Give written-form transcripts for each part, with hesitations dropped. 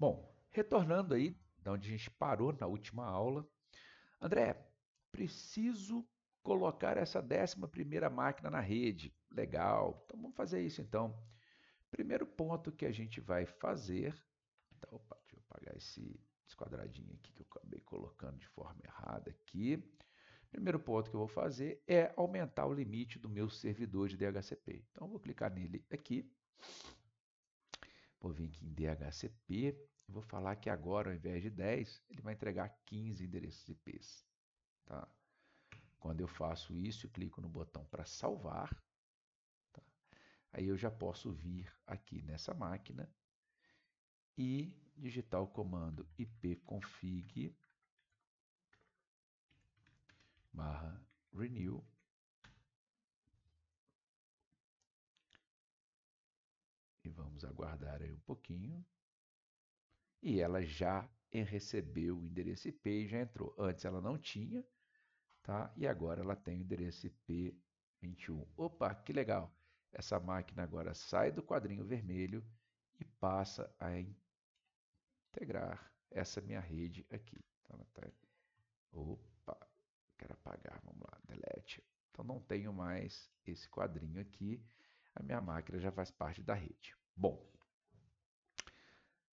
Bom, retornando aí da onde a gente parou na última aula, André, preciso colocar essa 11ª máquina na rede. Legal, então vamos fazer isso então. Primeiro ponto que a gente vai fazer, então, opa, deixa eu apagar esse quadradinho aqui que eu acabei colocando de forma errada aqui. Primeiro ponto que eu vou fazer é aumentar o limite do meu servidor de DHCP. Então, eu vou clicar nele aqui, vou vir aqui em DHCP e vou falar que agora, ao invés de 10, ele vai entregar 15 endereços IPs. Tá? Quando eu faço isso e clico no botão para salvar, tá? Aí eu já posso vir aqui nessa máquina e digitar o comando ipconfig /renew e vamos aguardar aí um pouquinho. E ela já recebeu o endereço IP e já entrou. Antes ela não tinha, tá? E agora ela tem o endereço IP 21. Opa, que legal! Essa máquina agora sai do quadrinho vermelho e passa a integrar essa minha rede aqui. Então, opa, quero apagar, vamos lá, delete. Então não tenho mais esse quadrinho aqui, a minha máquina já faz parte da rede. Bom,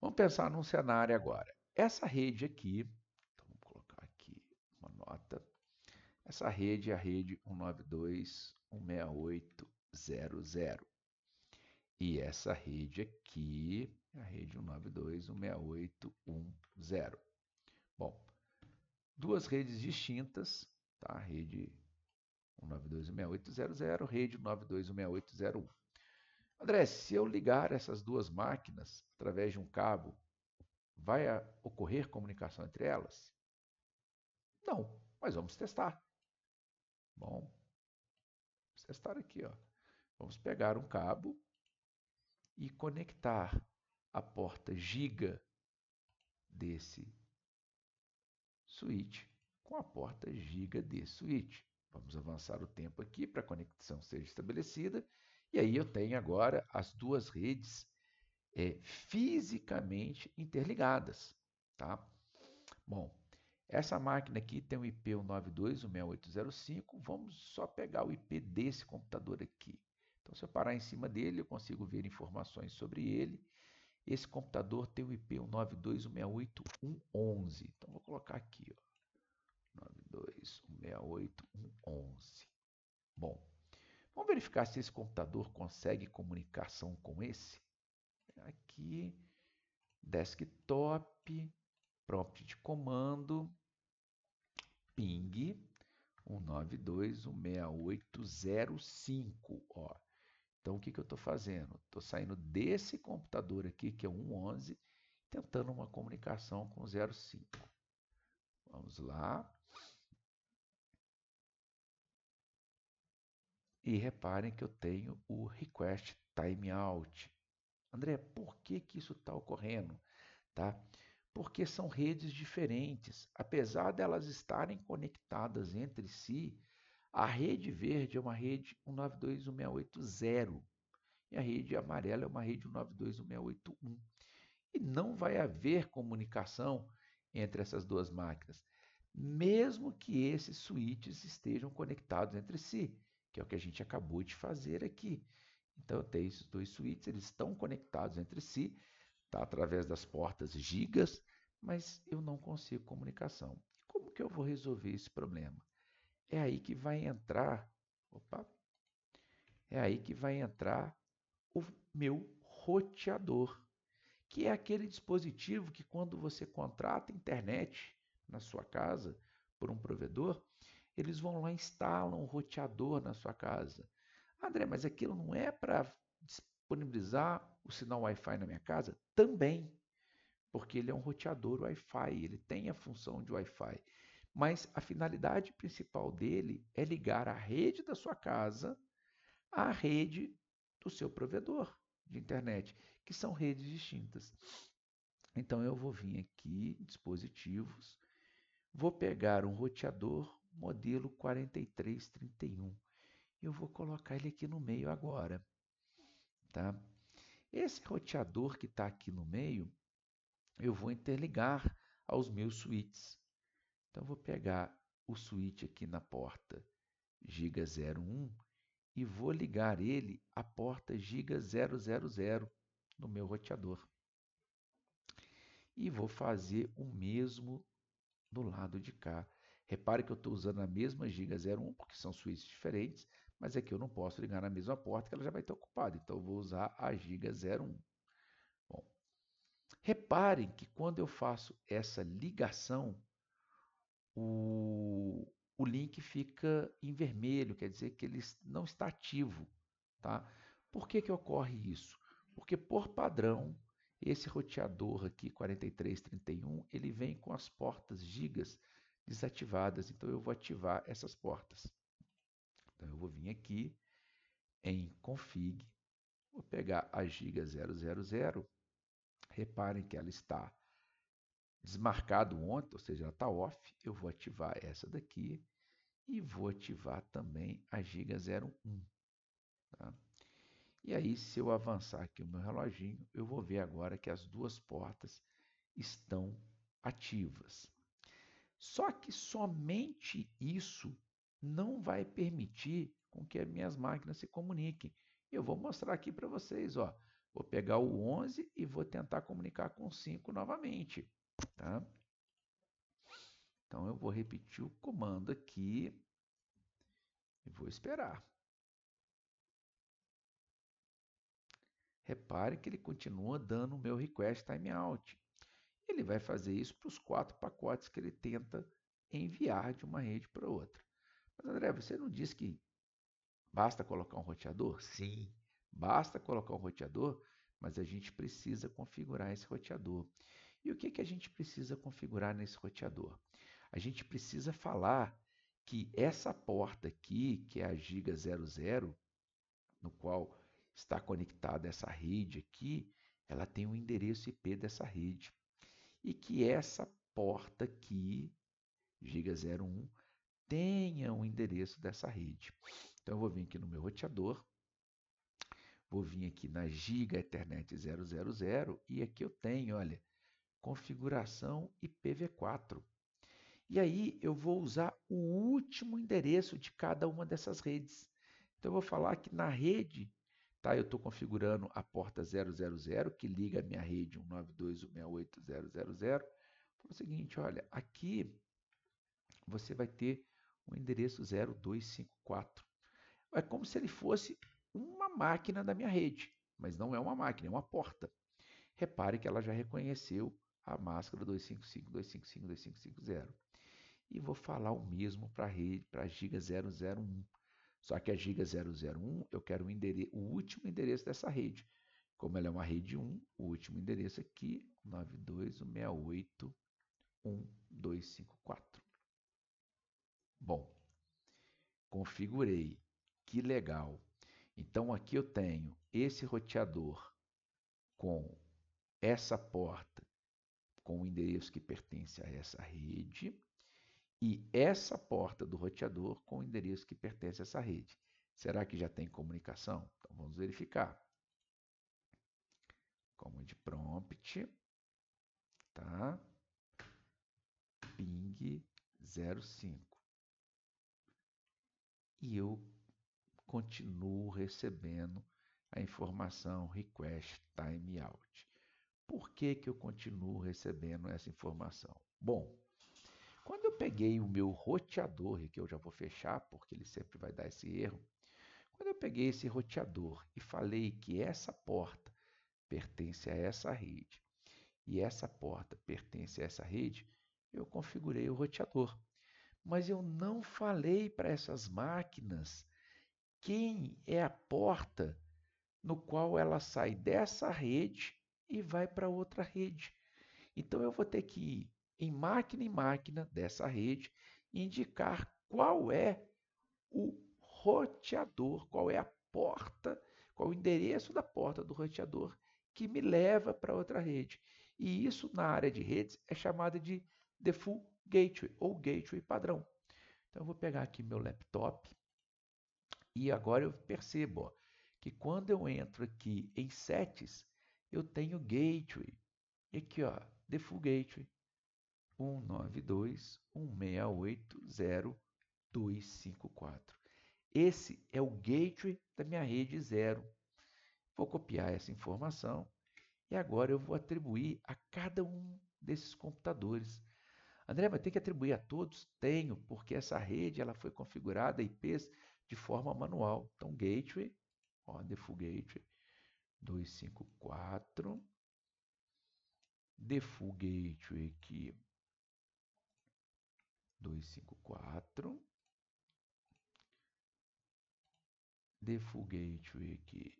vamos pensar num cenário agora. Essa rede aqui, então vamos colocar aqui uma nota. Essa rede é a rede 192.168.0.0. E essa rede aqui é a rede 192.168.1.0. Bom, duas redes distintas, tá? Rede 192.168.0.0, rede 192.168.0.1. André, se eu ligar essas duas máquinas através de um cabo, vai ocorrer comunicação entre elas? Não, mas vamos testar. Bom, vamos testar aqui, ó. Vamos pegar um cabo e conectar a porta giga desse switch com a porta giga desse switch. Vamos avançar o tempo aqui para a conexão seja estabelecida. E aí eu tenho agora as duas redes fisicamente interligadas. Tá? Bom, essa máquina aqui tem o IP 192.168.0.5. Vamos só pegar o IP desse computador aqui. Então, se eu parar em cima dele, eu consigo ver informações sobre ele. Esse computador tem o IP 192.168.1.11. Então, vou colocar aqui, ó, 192.168.1.11. Bom, vamos verificar se esse computador consegue comunicação com esse. Aqui, desktop, prompt de comando, ping 192.168.0.5. Ó. Então, o que eu estou fazendo? Estou saindo desse computador aqui, que é 1.11, tentando uma comunicação com 0.5. Vamos lá. E reparem que eu tenho o request timeout. André, por que isso está ocorrendo? Tá? Porque são redes diferentes. Apesar delas estarem conectadas entre si, a rede verde é uma rede 192.168.0 e a rede amarela é uma rede 192.168.1. E não vai haver comunicação entre essas duas máquinas, mesmo que esses switches estejam conectados entre si, que é o que a gente acabou de fazer aqui. Então, eu tenho esses dois switches, eles estão conectados entre si, tá, através das portas gigas, mas eu não consigo comunicação. E como que eu vou resolver esse problema? É aí que vai entrar, opa, é aí que vai entrar o meu roteador, que é aquele dispositivo que quando você contrata internet na sua casa por um provedor, eles vão lá e instalam um roteador na sua casa. André, mas aquilo não é para disponibilizar o sinal Wi-Fi na minha casa? Também, porque ele é um roteador Wi-Fi, ele tem a função de Wi-Fi. Mas a finalidade principal dele é ligar a rede da sua casa à rede do seu provedor de internet, que são redes distintas. Então eu vou vir aqui, dispositivos, vou pegar um roteador modelo 4331 e eu vou colocar ele aqui no meio agora. Tá? Esse roteador que está aqui no meio, eu vou interligar aos meus switches. Então, eu vou pegar o switch aqui na porta giga 01 e vou ligar ele à porta giga 000 no meu roteador. E vou fazer o mesmo do lado de cá. Repare que eu estou usando a mesma giga 01, porque são switches diferentes, mas aqui eu não posso ligar na mesma porta, que ela já vai estar ocupada. Então, eu vou usar a giga 01. Bom, reparem que quando eu faço essa ligação, o link fica em vermelho, quer dizer que ele não está ativo. Tá? Por que ocorre isso? Porque, por padrão, esse roteador aqui, 4331, ele vem com as portas gigas desativadas. Então, eu vou ativar essas portas. Então, eu vou vir aqui em config, vou pegar a giga 000, reparem que ela está desmarcado ontem, ou seja, ela está off. Eu vou ativar essa daqui e vou ativar também a giga 01. Tá? E aí, se eu avançar aqui o meu reloginho, eu vou ver agora que as duas portas estão ativas. Só que somente isso não vai permitir com que as minhas máquinas se comuniquem. Eu vou mostrar aqui para vocês, ó. Vou pegar o 11 e vou tentar comunicar com o 5 novamente, tá? Então eu vou repetir o comando aqui e vou esperar. Repare que ele continua dando o meu request timeout. Ele vai fazer isso para os 4 pacotes que ele tenta enviar de uma rede para outra. Mas André, você não disse que basta colocar um roteador? Sim, basta colocar um roteador, mas a gente precisa configurar esse roteador. E o que a gente precisa configurar nesse roteador? A gente precisa falar que essa porta aqui, que é a giga 00, no qual está conectada essa rede aqui, ela tem o endereço IP dessa rede. E que essa porta aqui, giga 01, tenha o endereço dessa rede. Então, eu vou vir aqui no meu roteador, vou vir aqui na giga Ethernet 000 e aqui eu tenho, olha, configuração IPv4. E aí eu vou usar o último endereço de cada uma dessas redes. Então, eu vou falar que na rede, tá, eu estou configurando a porta 000, que liga a minha rede 192.168.0.0.0. Fala o seguinte, olha, aqui você vai ter o endereço 0254. É como se ele fosse uma máquina da minha rede, mas não é uma máquina, é uma porta. Repare que ela já reconheceu a máscara 255.255.255.0. E vou falar o mesmo para a rede, para a giga 001. Só que a giga 001, eu quero o último endereço dessa rede. Como ela é uma rede 1, o último endereço aqui, 92.168.1.254. Bom, configurei. Que legal. Então, aqui eu tenho esse roteador com essa porta, com o endereço que pertence a essa rede, e essa porta do roteador com o endereço que pertence a essa rede. Será que já tem comunicação? Então, vamos verificar. Command prompt, tá? Ping 05. E eu continuo recebendo a informação request timeout. Por que eu continuo recebendo essa informação? Bom, quando eu peguei o meu roteador, e que eu já vou fechar, porque ele sempre vai dar esse erro, quando eu peguei esse roteador e falei que essa porta pertence a essa rede e essa porta pertence a essa rede, eu configurei o roteador. Mas eu não falei para essas máquinas quem é a porta no qual ela sai dessa rede e vai para outra rede. Então eu vou ter que ir em máquina dessa rede e indicar qual é o roteador, qual é a porta, qual é o endereço da porta do roteador que me leva para outra rede. E isso na área de redes é chamado de default gateway ou gateway padrão. Então eu vou pegar aqui meu laptop e agora eu percebo, ó, que quando eu entro aqui em settings, eu tenho gateway. E aqui, ó, Default Gateway 192.168.0.254. Esse é o gateway da minha rede 0. Vou copiar essa informação e agora eu vou atribuir a cada um desses computadores. André, mas tem que atribuir a todos? Tenho, porque essa rede ela foi configurada IPs de forma manual. Então, gateway, default gateway 254, default gateway aqui 254, default gateway aqui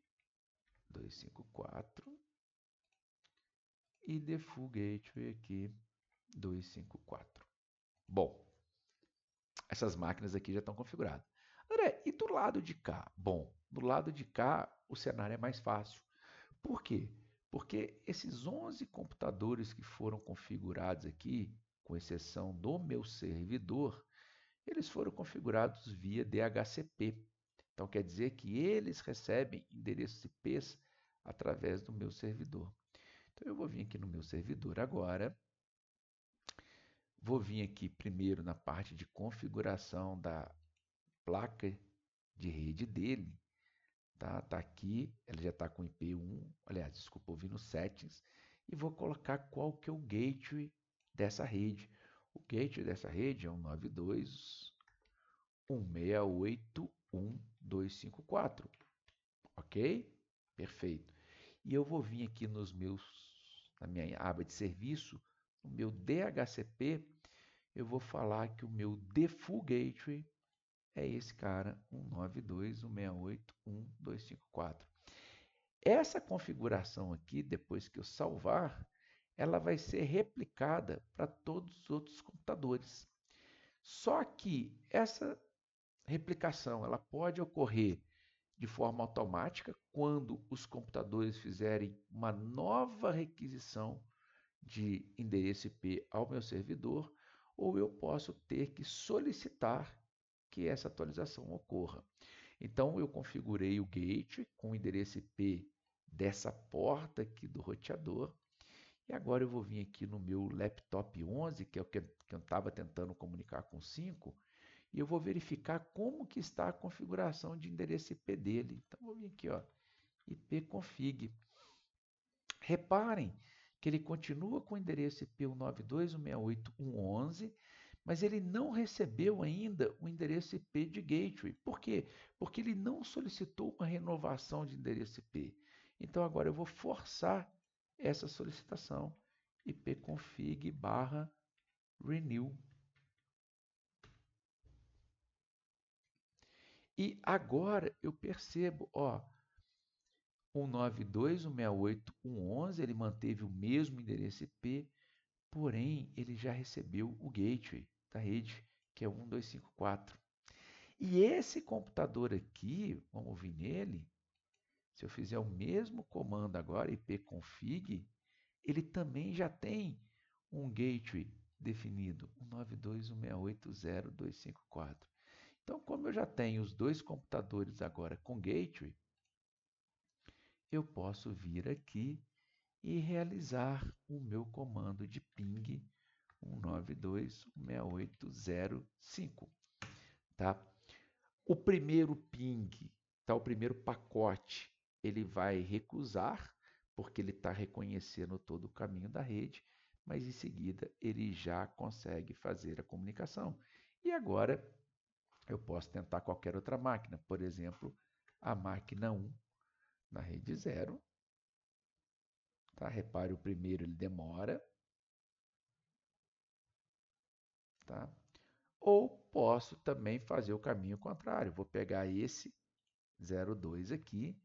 254 e default gateway aqui 254. Bom, essas máquinas aqui já estão configuradas. André, e do lado de cá? Bom, do lado de cá o cenário é mais fácil. Por quê? Porque esses 11 computadores que foram configurados aqui, com exceção do meu servidor, eles foram configurados via DHCP. Então quer dizer que eles recebem endereços IPs através do meu servidor. Então eu vou vir aqui no meu servidor agora. Vou vir aqui primeiro na parte de configuração da placa de rede dele. Tá aqui, ela já está com IP1, aliás, desculpa, eu vim no Settings e vou colocar qual que é o gateway dessa rede. O gateway dessa rede é 192.168.1.254, ok? Perfeito. E eu vou vir aqui na minha aba de serviço, no meu DHCP, eu vou falar que o meu default gateway é esse cara, 192.168.1.254. Essa configuração aqui, depois que eu salvar, ela vai ser replicada para todos os outros computadores. Só que essa replicação ela pode ocorrer de forma automática quando os computadores fizerem uma nova requisição de endereço IP ao meu servidor, ou eu posso ter que solicitar que essa atualização ocorra. Então, eu configurei o gateway com o endereço IP dessa porta aqui do roteador. E agora eu vou vir aqui no meu laptop 11, que é o que eu estava tentando comunicar com 5, e eu vou verificar como que está a configuração de endereço IP dele. Então, vou vir aqui, ipconfig. Reparem que ele continua com o endereço IP 192.168.1.11, mas ele não recebeu ainda o endereço IP de gateway. Por quê? Porque ele não solicitou uma renovação de endereço IP. Então agora eu vou forçar essa solicitação, ipconfig/renew. E agora eu percebo, 192.168.1.11, ele manteve o mesmo endereço IP, porém ele já recebeu o gateway da rede, que é 1.254. E esse computador aqui, vamos vir nele, se eu fizer o mesmo comando agora, ipconfig, ele também já tem um gateway definido, 192.168.0.254. Então, como eu já tenho os dois computadores agora com gateway, eu posso vir aqui e realizar o meu comando de ping 192.168.0.5. Tá? O primeiro ping, tá? O primeiro pacote, ele vai recusar, porque ele está reconhecendo todo o caminho da rede, mas em seguida ele já consegue fazer a comunicação. E agora eu posso tentar qualquer outra máquina, por exemplo, a máquina 1 na rede 0. Tá? Repare, o primeiro ele demora. Tá? Ou posso também fazer o caminho contrário. Vou pegar esse 02 aqui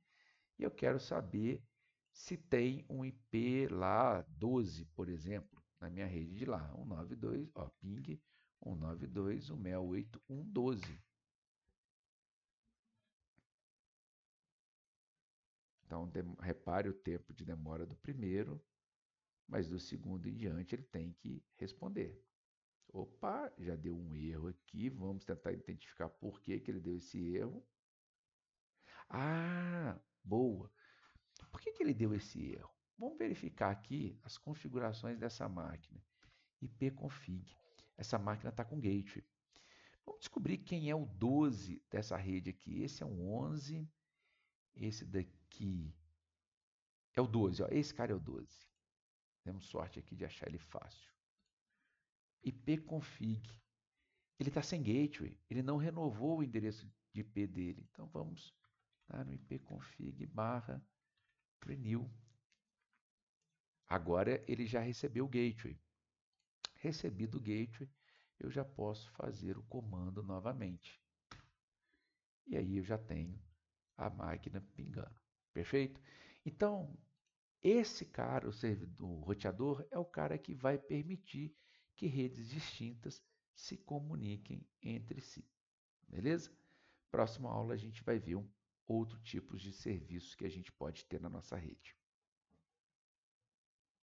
e eu quero saber se tem um IP lá 12, por exemplo, na minha rede de lá. 192, ping 192.168.1.12. Então, repare o tempo de demora do primeiro, mas do segundo em diante ele tem que responder. Opa, já deu um erro aqui, vamos tentar identificar por que ele deu esse erro. Ah, boa. Por que ele deu esse erro? vamos verificar aqui as configurações dessa máquina. ipconfig. Essa máquina está com gateway. Vamos descobrir quem é o 12 dessa rede aqui. Esse é um 11. Esse daqui é o 12. Ó. Esse cara é o 12. Temos sorte aqui de achar ele fácil. ipconfig. Ele está sem gateway. Ele não renovou o endereço de IP dele. Então vamos lá no ipconfig /renew. Agora ele já recebeu o gateway. Recebido o gateway, eu já posso fazer o comando novamente. E aí eu já tenho a máquina pingando. Perfeito? Então, esse cara, o roteador, é o cara que vai permitir que redes distintas se comuniquem entre si. Beleza? Próxima aula a gente vai ver outro tipo de serviço que a gente pode ter na nossa rede.